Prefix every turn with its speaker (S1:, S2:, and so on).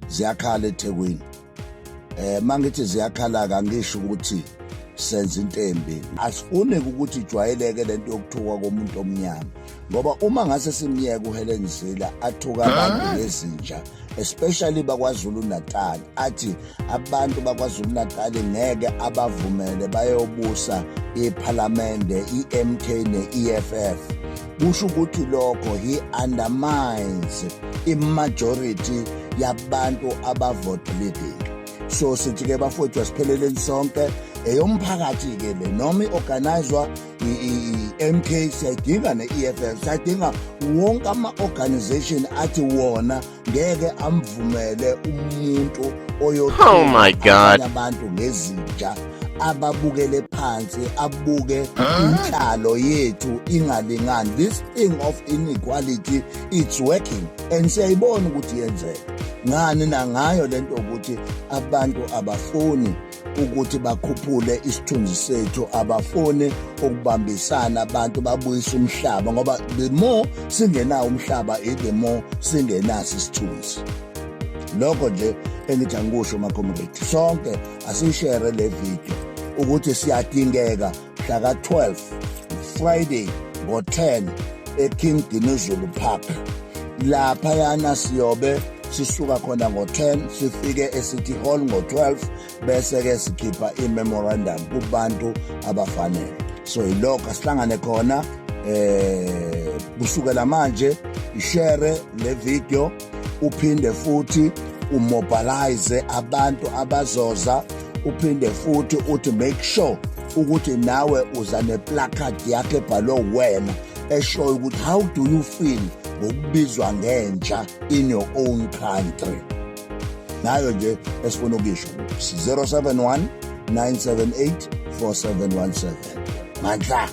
S1: ziyakhala eThekwini. Mangithi ziyakhala kangisho ukuthi senza into embi. Asifuni ukuthi ijwayeleke lento yokuthuka komuntu omnyama, ngoba uma ngase simyeke uHelen Zille athuka abantu ngezinja, especially bakwaZulu Natal, athi abantu bakwaZulu Natal ngeke abavumele bayobusa iPhalamende, iMK neEFF. Kusho ukuthi lokho he undermines imajority yabantu abavote leading. So sithi-ke bafowethu asipheleleni sonke eyomphakathi-ke le noma i-organizwa i-MK, siyayidinga ne-EFF, siyadinga wonke ama-organization athi wona ngeke amvumele umuntu oyothula abantu ngezinja, ababukele phansi, abuke inhlalo yethu ingalingani. This thing of inequality, it's working and siyayibona ukuthi yenzeka. Ngani nangayo lento ukuthi abantu abafuni ukuthi bakhuphule isithunzi sethu, abafuni ukubambisana abantu babuyisa umhlaba, ngoba the more singenawo umhlaba the more singenaso isithunzi. Lokho nje engithi angikusho ma-comrade, sonke asishare le video ukuthi siyadingeka mhla ka-12 Friday ngo-10 eKing Dinuzulu Park. Laphayana siyobe sisuka khona ngo-10 sifike eCity Hall ngo-12, bese-ke sikhipha i-memorandum kubantu abafanele. So yilokho asihlangane khona kusukela manje. Ishare le video, uphinde futhi umobilize abantu abazoza, uphinde futhi uthi make sure ukuthi nawe uza neplacard yakhe ebhalwe wena eshoyo ukuthi how do you feel ngokubizwa ngenja in your own country. Nayo nje esifuna ukisho 071 978 4717. Mandla.